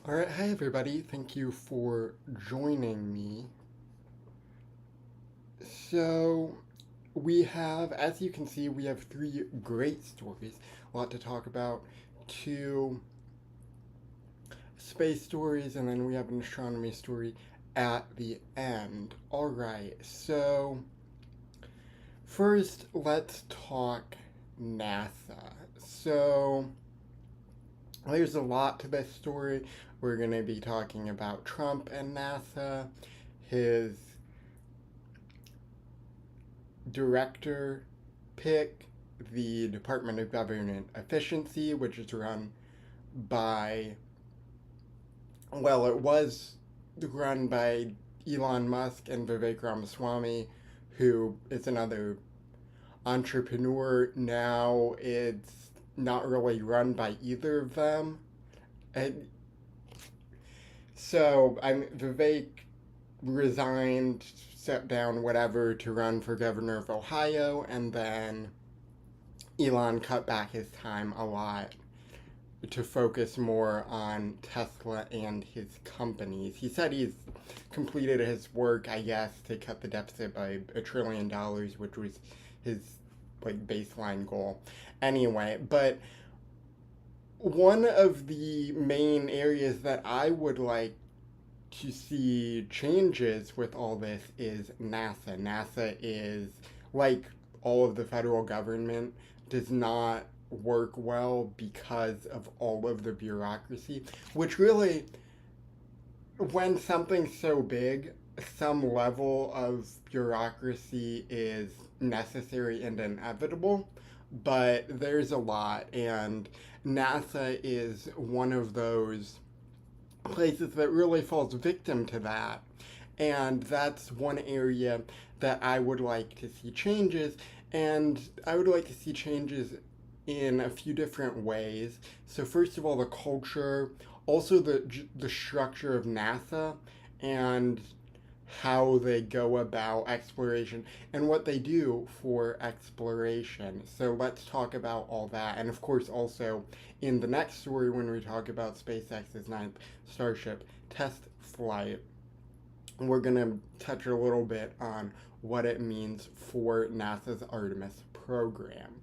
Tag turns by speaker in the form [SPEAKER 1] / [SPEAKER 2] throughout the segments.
[SPEAKER 1] All right, hi everybody. Thank you for joining me. So, we have, as you can see, we have three great stories, a lot to talk about. Two space stories, and then we have an astronomy story at the end. All right, so first, let's talk NASA. So, there's a lot to this story. We're going to be talking about Trump and NASA, his director pick, the Department of Government Efficiency, which is run by, well, it was run by Elon Musk and Vivek Ramaswamy, who is another entrepreneur. Now it's not really run by either of them. And so Vivek resigned, stepped down, whatever, to run for governor of Ohio, and then Elon cut back his time a lot to focus more on Tesla and his companies. He said he's completed his work, I guess, to cut the deficit by $1 trillion, which was his like baseline goal. Anyway, but one of the main areas that I would like to see changes with all this is NASA. NASA is, like all of the federal government, does not work well because of all of the bureaucracy, which really, when something's so big, some level of bureaucracy is necessary and inevitable, but there's a lot, and NASA is one of those places that really falls victim to that. And that's one area that I would like to see changes. And I would like to see changes in a few different ways. So first of all, the culture, also the structure of NASA, and how they go about exploration and what they do for exploration. So let's talk about all that. And of course, also in the next story, when we talk about SpaceX's ninth Starship test flight, we're going to touch a little bit on what it means for NASA's Artemis program.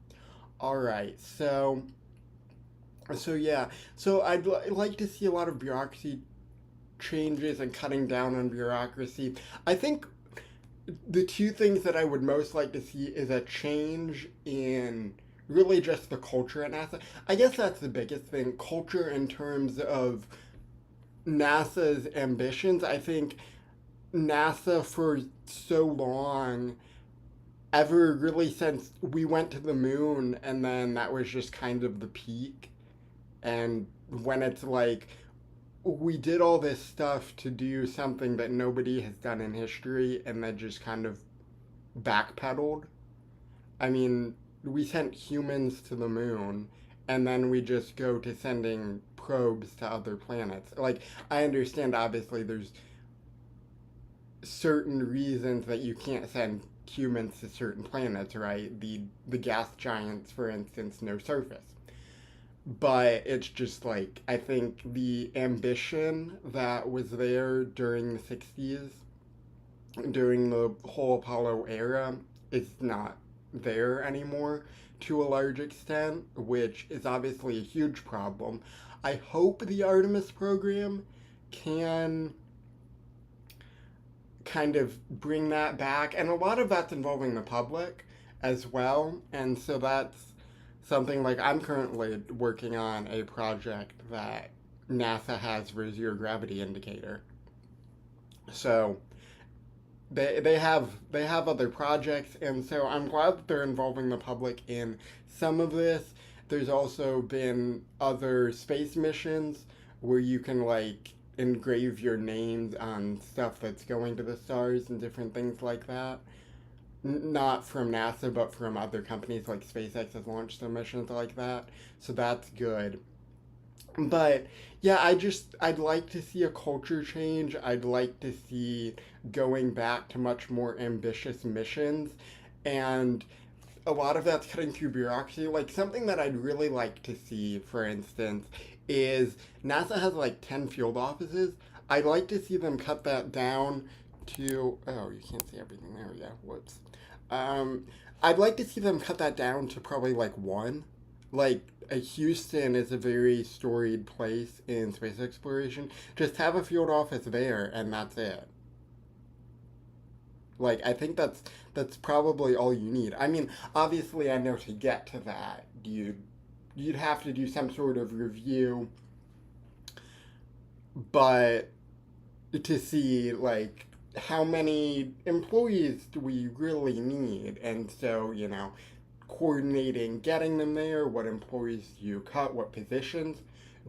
[SPEAKER 1] All right, so yeah, so like to see a lot of bureaucracy changes and cutting down on bureaucracy. I think the two things that I would most like to see is a change in really just the culture at NASA. I guess that's the biggest thing, culture in terms of NASA's ambitions. I think NASA for so long, ever really since we went to the moon, and then that was just kind of the peak. And when it's like, we did all this stuff to do something that nobody has done in history and then just kind of backpedaled. I mean, we sent humans to the moon and then we just go to sending probes to other planets. Like, I understand obviously there's certain reasons that you can't send humans to certain planets, right? The gas giants, for instance, no surface. But it's just like, I think the ambition that was there during the 60s, during the whole Apollo era, is not there anymore to a large extent, which is obviously a huge problem. I hope the Artemis program can kind of bring that back, and a lot of that's involving the public as well, and so that's something like I'm currently working on a project that NASA has for a zero gravity indicator. So they have other projects, and so I'm glad that they're involving the public in some of this. There's also been other space missions where you can like engrave your names on stuff that's going to the stars and different things like that. Not from NASA, but from other companies like SpaceX has launched some missions like that. So that's good. But yeah, I'd like to see a culture change. I'd like to see going back to much more ambitious missions, and a lot of that's cutting through bureaucracy. Like something that I'd really like to see, for instance, is NASA has like 10 field offices. I'd like to see them cut that down to, oh, you can't see everything. There we go. Whoops. I'd like to see them cut that down to probably like one. Like, Houston is a very storied place in space exploration. Just have a field office there, and that's it. Like, I think that's probably all you need. I mean, obviously, I know to get to that, you'd have to do some sort of review, but to see like how many employees do we really need, and so coordinating getting them there, what employees do you cut, what positions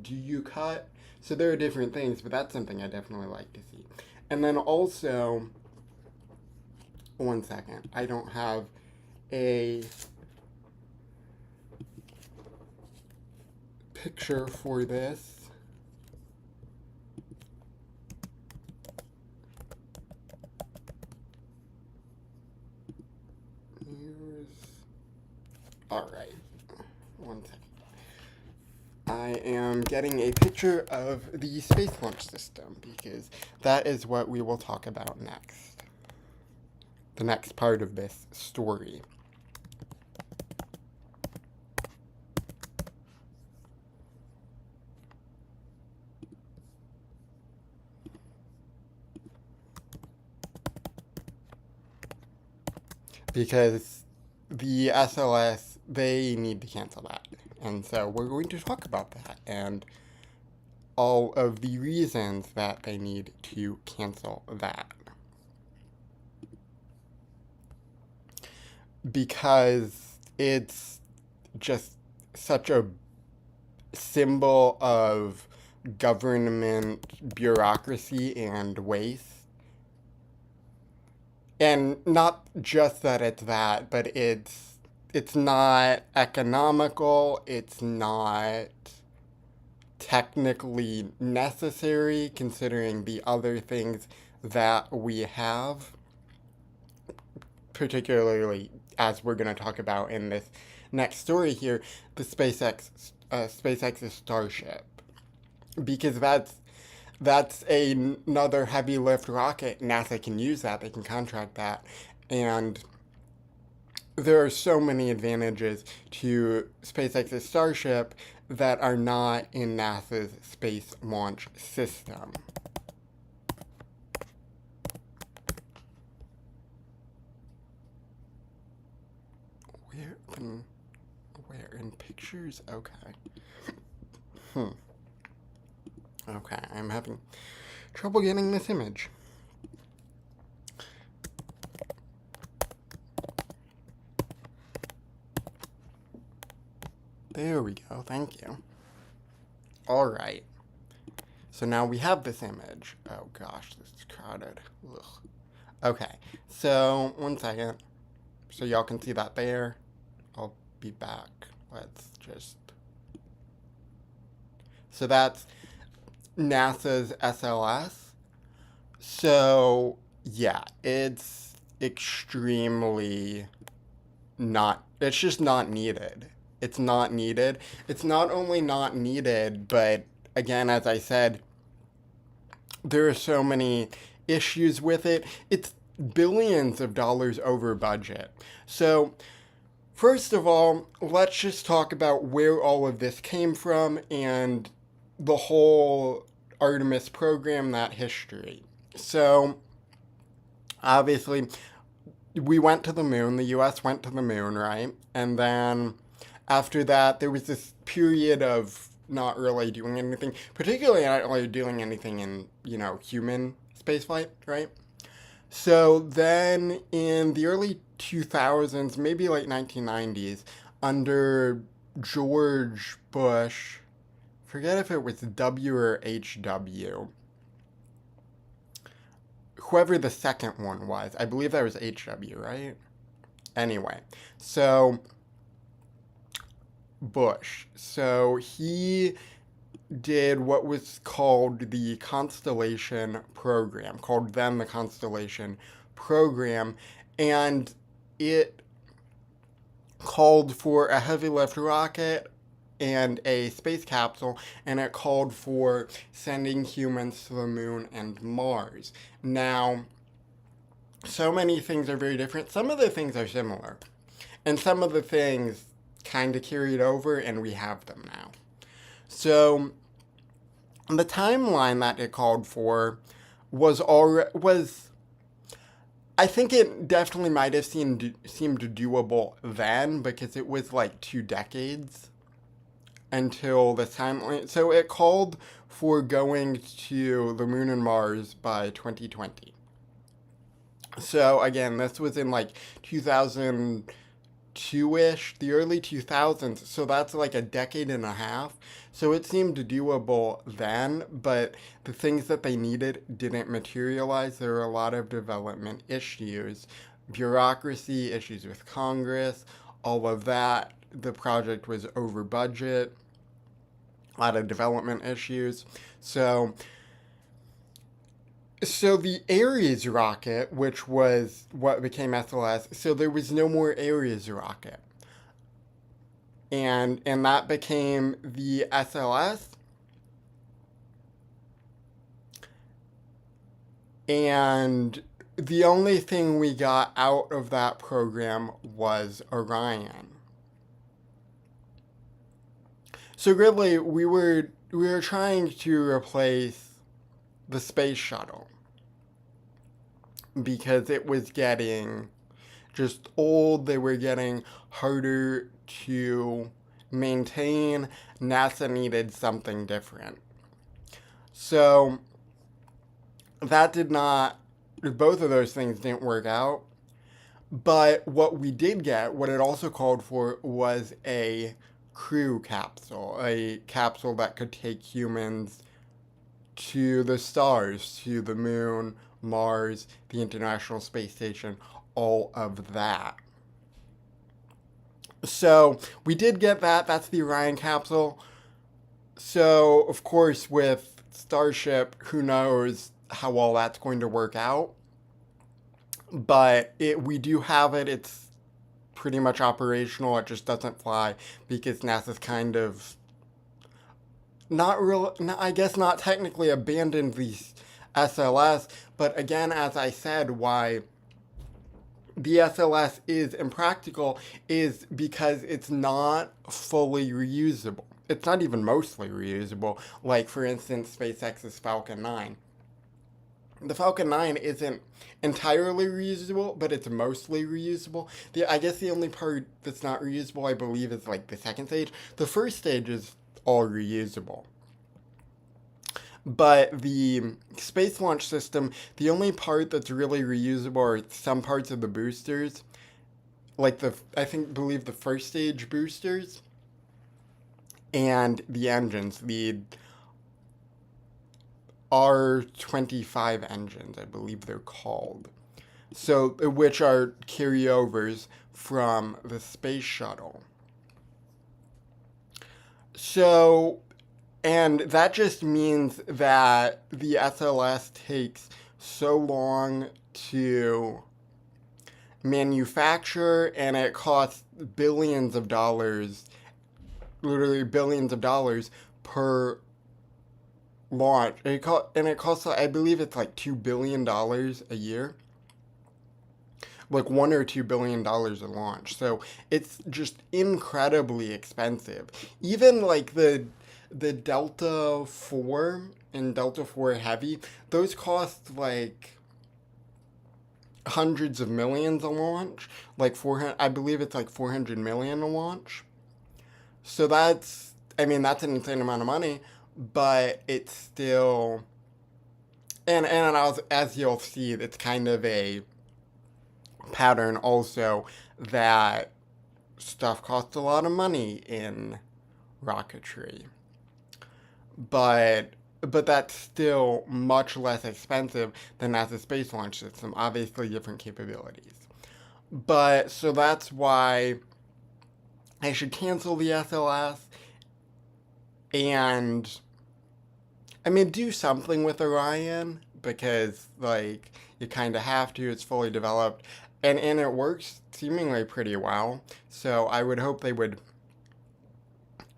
[SPEAKER 1] do you cut. So there are different things, but that's something I definitely like to see. And then also, one second, I don't have a picture for this. All right, one second. I am getting a picture of the Space Launch System because that is what we will talk about next. The next part of this story. Because the SLS, they need to cancel that. And so we're going to talk about that and all of the reasons that they need to cancel that. Because it's just such a symbol of government bureaucracy and waste. And not just that it's that, but it's not economical, it's not technically necessary considering the other things that we have, particularly as we're going to talk about in this next story here, the SpaceX's Starship. Because that's another heavy lift rocket. NASA can use that. They can contract that. And there are so many advantages to SpaceX's Starship that are not in NASA's Space Launch System. Where in pictures? Okay. Okay, I'm having trouble getting this image. There we go, thank you. Alright. So now we have this image. Oh gosh, this is crowded. Ugh. Okay, so one second. So y'all can see that there. I'll be back. Let's just... So that's NASA's SLS. So, yeah, it's extremely not, it's just not needed. It's not needed. It's not only not needed, but again, as I said, there are so many issues with it. It's billions of dollars over budget. So, first of all, let's just talk about where all of this came from and the whole Artemis program, that history. So, obviously, we went to the moon, the US went to the moon, right? And then after that, there was this period of not really doing anything, particularly not really doing anything in, human spaceflight, right? So then in the early 2000s, maybe late 1990s, under George Bush, forget if it was W or HW, whoever the second one was, I believe that was HW, right? Anyway, so Bush. So he did what was called the Constellation Program, called then the Constellation Program, and it called for a heavy lift rocket and a space capsule, and it called for sending humans to the moon and Mars. Now, so many things are very different. Some of the things are similar, and some of the things kind of carried over, and we have them now. So, the timeline that it called for was I think it definitely might have seemed doable then, because it was like 2 decades until the timeline. So it called for going to the moon and Mars by 2020. So again, this was in like 2002-ish, the early 2000s. So that's like a decade and a half. So it seemed doable then, but the things that they needed didn't materialize. There were a lot of development issues, bureaucracy, issues with Congress, all of that. The project was over budget, a lot of development issues. So the Ares rocket, which was what became SLS, so there was no more Ares rocket. And that became the SLS. And the only thing we got out of that program was Orion. So really, we were trying to replace the space shuttle because it was getting just old. They were getting harder to maintain. NASA needed something different. So that did not, both of those things didn't work out. But what we did get, what it also called for, was a crew capsule, a capsule that could take humans to the stars, to the moon, Mars, the International Space Station, all of that. So we did get that. That's the Orion capsule. So, of course, with Starship, who knows how well that's going to work out. But we do have it. It's pretty much operational. It just doesn't fly because NASA's kind of I guess not technically abandoned the SLS. But again, as I said, why the SLS is impractical is because it's not fully reusable. It's not even mostly reusable. Like, for instance, SpaceX's Falcon 9. The Falcon 9 isn't entirely reusable, but it's mostly reusable. I guess the only part that's not reusable, I believe, is like the second stage. The first stage is all reusable. But the Space Launch System, the only part that's really reusable are some parts of the boosters. Like believe the first stage boosters. And the engines, the R25 engines, I believe they're called. So, which are carryovers from the space shuttle. So, and that just means that the SLS takes so long to manufacture, and it costs billions of dollars, literally billions of dollars per launch. And it costs, I believe it's like $2 billion a year. Like $1 or $2 billion a launch. So it's just incredibly expensive. Even like the Delta 4 and Delta 4 Heavy, those cost like hundreds of millions a launch. Like I believe it's like 400 million a launch. So that's an insane amount of money, but it's still, and as you'll see, it's kind of a pattern also that stuff costs a lot of money in rocketry. But that's still much less expensive than NASA's Space Launch System, obviously different capabilities. But, so that's why I should cancel the SLS and, do something with Orion, because, like, you kind of have to. It's fully developed, and it works seemingly pretty well. So I would hope they would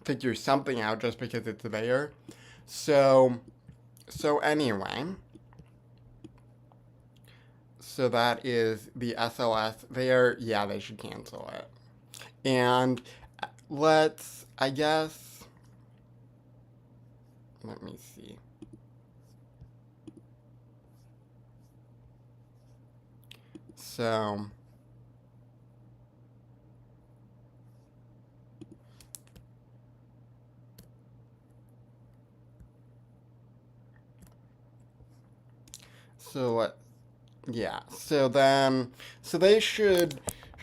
[SPEAKER 1] figure something out just because it's there. So anyway, so that is the SLS. Yeah, they should cancel it. And I guess, let me see. So, yeah. So they should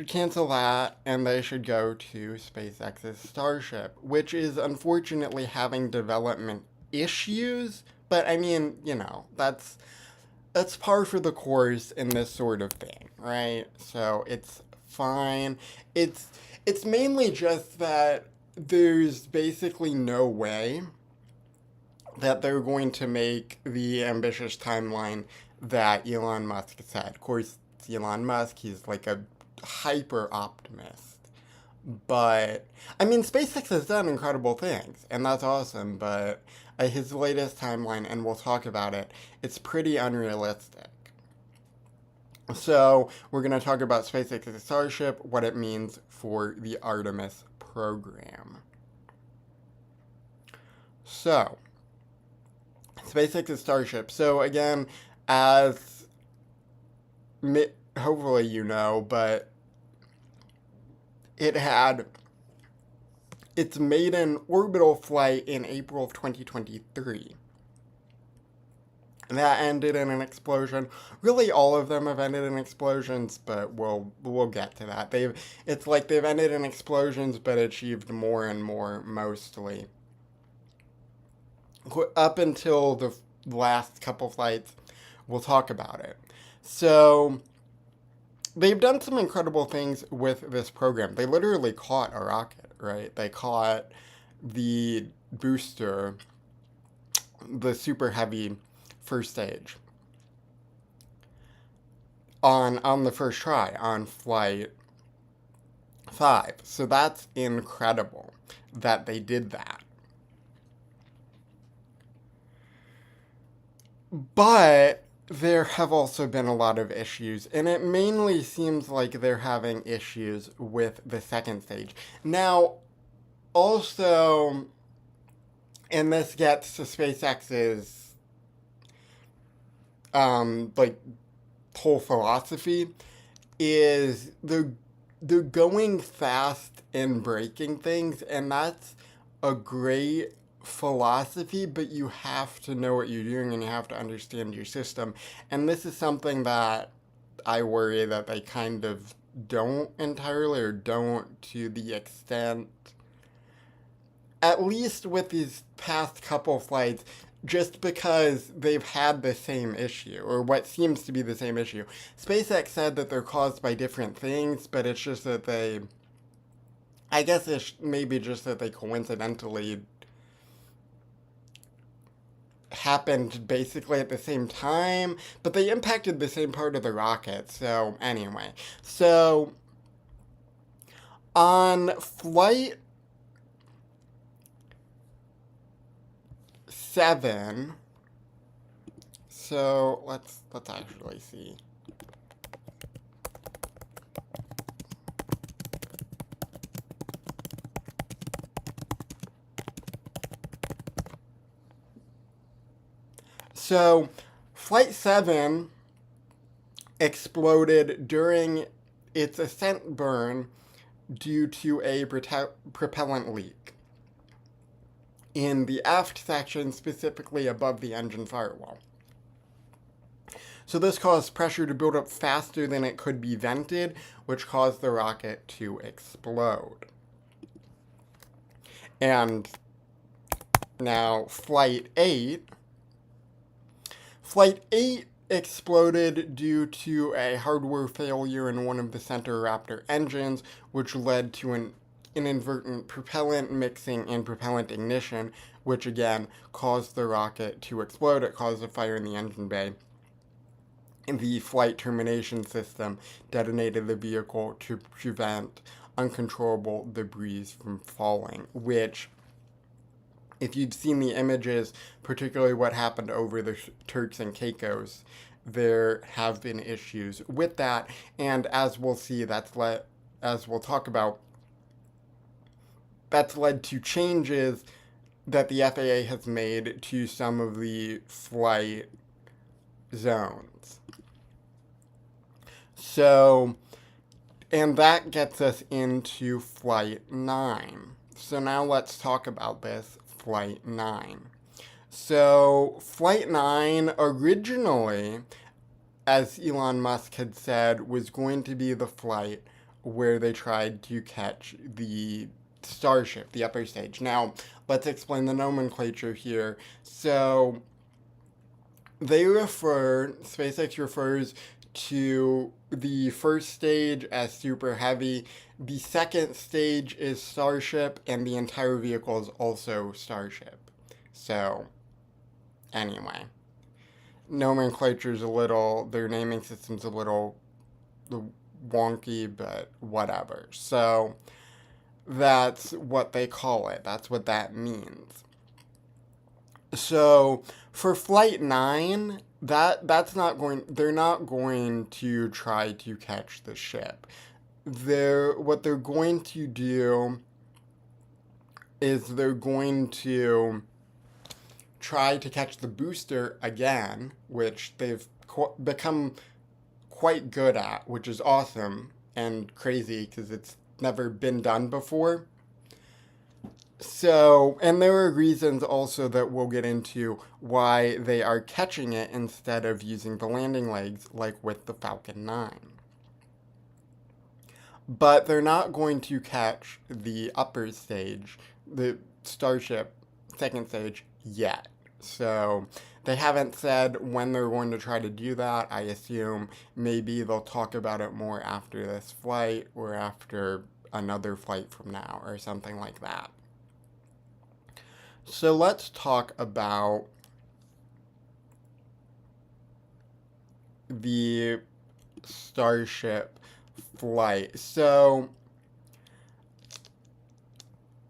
[SPEAKER 1] cancel that, and they should go to SpaceX's Starship, which is unfortunately having development issues. But I mean, that's par for the course in this sort of thing, right? So it's fine. It's it's mainly just that there's basically no way that they're going to make the ambitious timeline that Elon Musk said. Of course, it's Elon Musk. He's like a hyper optimist. But, I mean, SpaceX has done incredible things, and that's awesome, but his latest timeline, and we'll talk about it, it's pretty unrealistic. So, we're going to talk about SpaceX's Starship, what it means for the Artemis program. So, SpaceX's Starship. So, again, as hopefully you know, but it had its maiden orbital flight in April of 2023. That ended in an explosion. Really, all of them have ended in explosions, but we'll get to that. It's like they've ended in explosions, but achieved more and more mostly. Up until the last couple flights, we'll talk about it. So they've done some incredible things with this program. They literally caught a rocket, right? They caught the booster, the super heavy first stage, on the first try, on flight 5. So that's incredible that they did that. But there have also been a lot of issues, and it mainly seems like they're having issues with the second stage. Now, also, and this gets to SpaceX's like whole philosophy, is they're going fast and breaking things, and that's a great philosophy, but you have to know what you're doing and you have to understand your system. And this is something that I worry that they kind of don't entirely, or don't to the extent, at least with these past couple flights, just because they've had the same issue, or what seems to be the same issue. SpaceX said that they're caused by different things, but it's just that I guess it's maybe just that they coincidentally happened basically at the same time, but they impacted the same part of the rocket. So anyway, so on flight 7, so let's actually see. So, Flight 7 exploded during its ascent burn due to a propellant leak in the aft section, specifically above the engine firewall. So this caused pressure to build up faster than it could be vented, which caused the rocket to explode. And now Flight 8 exploded due to a hardware failure in one of the Center Raptor engines, which led to an inadvertent propellant mixing and propellant ignition, which again caused the rocket to explode. It caused a fire in the engine bay. The flight termination system detonated the vehicle to prevent uncontrollable debris from falling, which if you've seen the images, particularly what happened over the Turks and Caicos, there have been issues with that. And as we'll see, as we'll talk about, that's led to changes that the FAA has made to some of the flight zones. So, and that gets us into Flight 9. So now let's talk about this Flight 9. So, Flight 9 originally, as Elon Musk had said, was going to be the flight where they tried to catch the Starship, the upper stage. Now, let's explain the nomenclature here. So, SpaceX refers to the first stage as Super Heavy. The second stage is Starship, and the entire vehicle is also Starship. So, anyway, nomenclature's their naming system's a little wonky, but whatever. So, that's what they call it. That's what that means. So, for Flight 9, they're not going to try to catch the ship. What they're going to do is they're going to try to catch the booster again, which they've become quite good at, which is awesome and crazy because it's never been done before. So, and there are reasons also that we'll get into why they are catching it instead of using the landing legs like with the Falcon 9. But they're not going to catch the upper stage, the Starship second stage, yet. So, they haven't said when they're going to try to do that. I assume maybe they'll talk about it more after this flight or after another flight from now or something like that. So let's talk about the Starship flight. So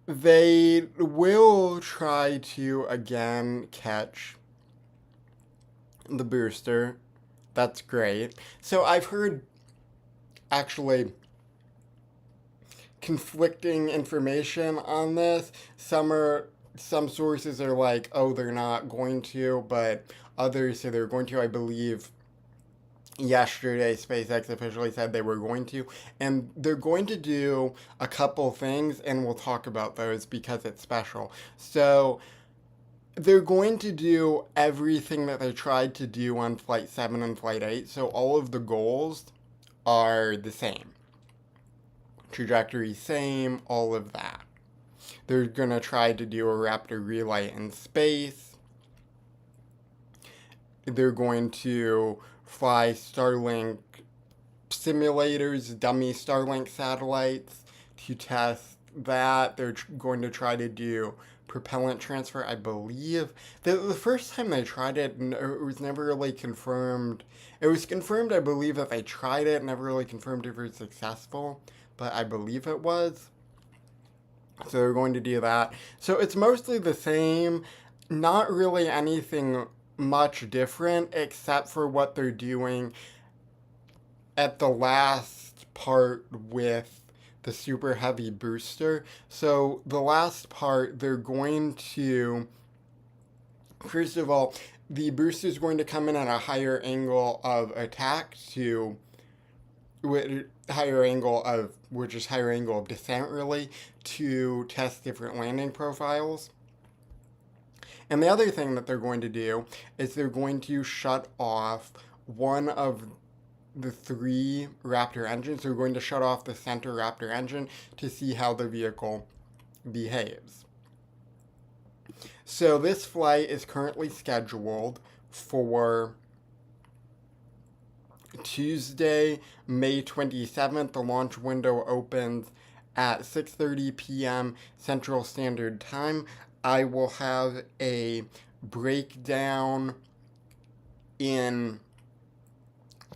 [SPEAKER 1] they will try to again catch the booster. That's great. So I've heard actually conflicting information on this. Some sources are like, oh, they're not going to, but others say they're going to. I believe yesterday SpaceX officially said they were going to, and they're going to do a couple things, and we'll talk about those because it's special. So they're going to do everything that they tried to do on Flight 7 and Flight 8, so all of the goals are the same. Trajectory same, all of that. They're going to try to do a Raptor relay in space. They're going to fly Starlink simulators, dummy Starlink satellites to test that. They're going to try to do propellant transfer, I believe. The first time they tried it, it was never really confirmed. It was confirmed, I believe, that they tried it, never really confirmed if it was successful, but I believe it was. So they're going to do that. So it's mostly the same, not really anything much different, except for what they're doing at the last part with the Super Heavy booster. So the last part, they're going to, first of all, the booster is going to come in at a higher angle of attack higher angle of descent, really, to test different landing profiles. And the other thing that they're going to do is they're going to shut off one of the 3 Raptor engines. They're going to shut off the center Raptor engine to see how the vehicle behaves. So this flight is currently scheduled for Tuesday, May 27th. The launch window opens at 6:30 p.m. Central Standard Time. I will have a breakdown in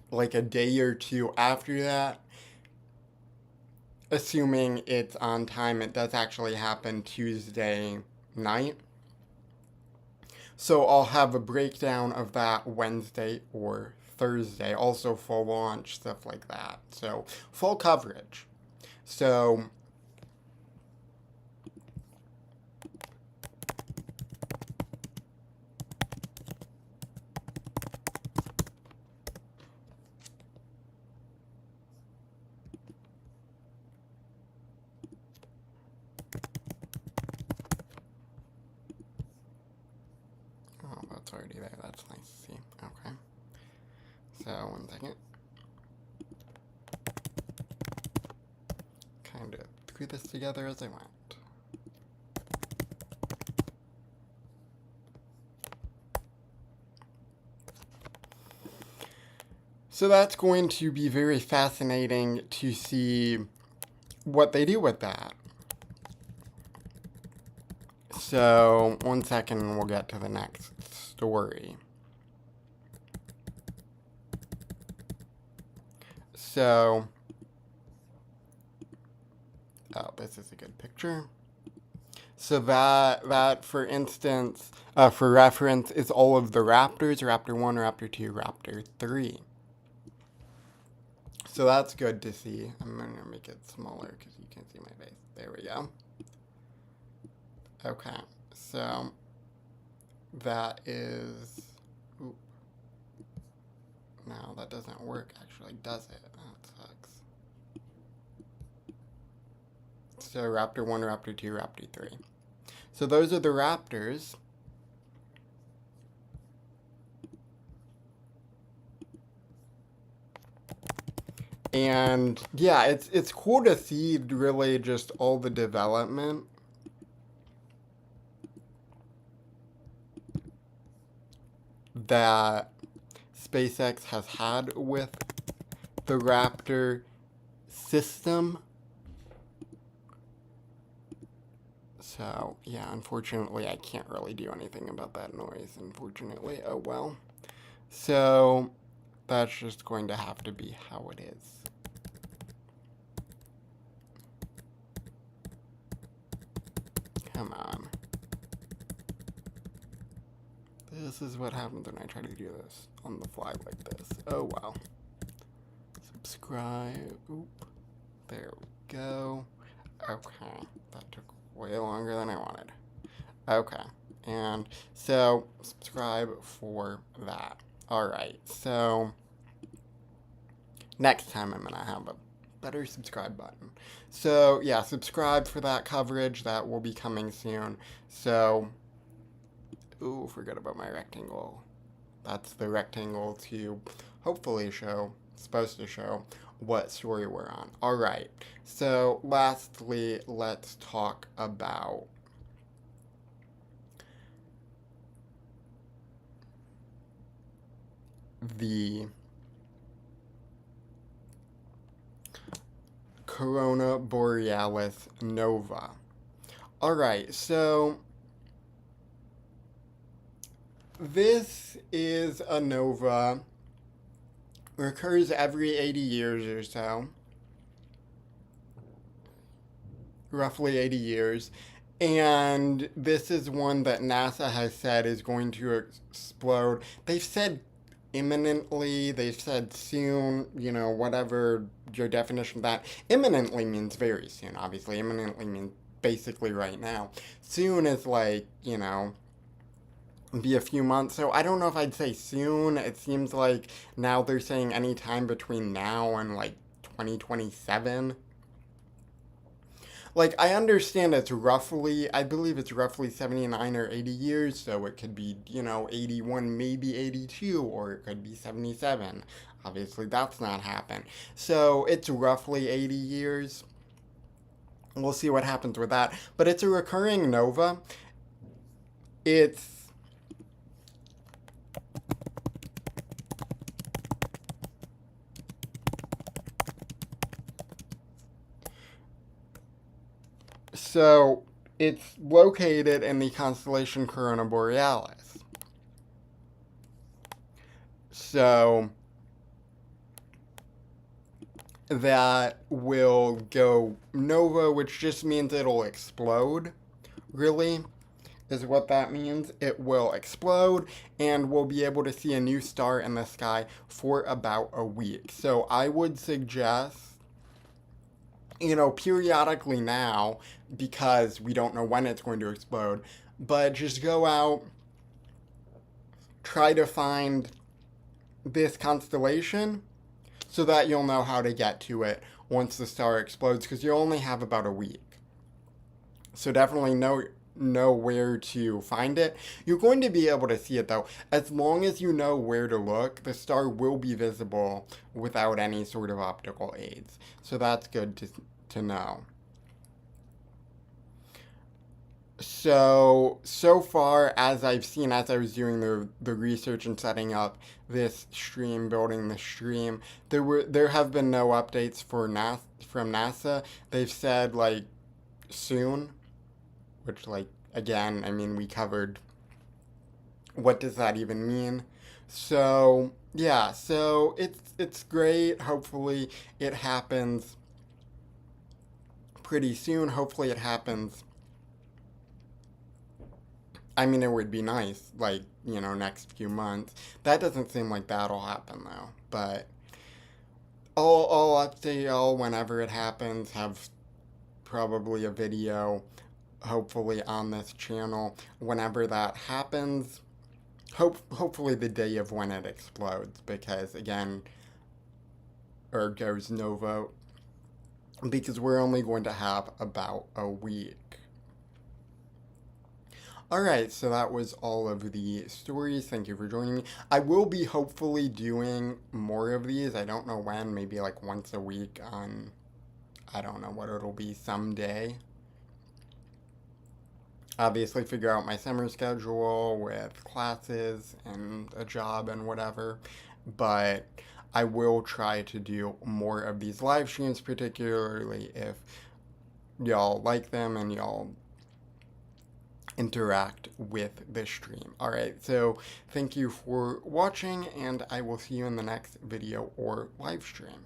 [SPEAKER 1] like a day or two after that, assuming it's on time. It does actually happen Tuesday night. So I'll have a breakdown of that Wednesday or Thursday, also full launch, stuff like that. So full coverage. So oh, that's already there. That's nice to see. Okay. So 1 second. Kind of threw this together as I went. So that's going to be very fascinating to see what they do with that. So 1 second and we'll get to the next story. So, oh, this is a good picture. So that for instance, for reference, is all of the Raptors, Raptor 1, Raptor 2, Raptor 3. So that's good to see. I'm going to make it smaller because you can't see my face. There we go. Okay, so that is... Oop. No, that doesn't work actually, does it? That sucks. So Raptor 1, Raptor 2, Raptor 3. So those are the Raptors. And yeah, it's cool to see really just all the development. That SpaceX has had with the Raptor system. So, yeah, unfortunately, I can't really do anything about that noise, unfortunately. Oh, well. So, that's just going to have to be how it is. Come on. This is what happens when I try to do this on the fly like this. Oh, well. Subscribe. Oop. There we go. Okay. That took way longer than I wanted. Okay. And so, subscribe for that. Alright, so next time I'm going to have a better subscribe button. So, yeah, subscribe for that coverage. That will be coming soon. So, ooh, forgot about my rectangle. That's the rectangle to hopefully show, supposed to show, what story we're on. Alright, so lastly, let's talk about the Corona Borealis nova. Alright, so this is a nova. Occurs every 80 years or so. Roughly 80 years. And this is one that NASA has said is going to explode. They've said imminently, they've said soon, you know, whatever your definition of that. Imminently means very soon, obviously. Imminently means basically right now. Soon is like, you know, be a few months. So I don't know if I'd say soon. It seems like now they're saying any time between now and like 2027. Like, I understand it's roughly, I believe it's roughly 79 or 80 years, so it could be, you know, 81, maybe 82, or it could be 77. Obviously, that's not happened. So, it's roughly 80 years. We'll see what happens with that. But it's a recurring nova. It's... So, it's located in the constellation Corona Borealis. So, that will go nova, which just means it'll explode, really. is what that means. It will explode, and we'll be able to see a new star in the sky for about a week. So I would suggest, periodically now, because we don't know when it's going to explode, but just go out, try to find this constellation so that you'll know how to get to it once the star explodes, because you only have about a week. So definitely know where to find it. You're going to be able to see it though. As long as you know where to look, the star will be visible without any sort of optical aids. So that's good to know. So far, as I've seen, as I was doing the research and setting up this stream, building the stream, there have been no updates from NASA. They've said like soon, which, like, again, I mean, we covered what does that even mean. So yeah, so it's great. Hopefully it happens pretty soon. Hopefully it happens. I mean, it would be nice, like, next few months. That doesn't seem like that'll happen, though. But I'll update y'all whenever it happens. Have probably a video, hopefully, on this channel whenever that happens. Hopefully the day of when it explodes, because, again, or goes nova, because we're only going to have about a week. Alright, so that was all of the stories. Thank you for joining me. I will be hopefully doing more of these. I don't know when, maybe like once a week on, I don't know what it'll be, someday. Obviously figure out my summer schedule with classes and a job and whatever. But I will try to do more of these live streams, particularly if y'all like them and y'all interact with the stream. Alright, so thank you for watching, and I will see you in the next video or live stream.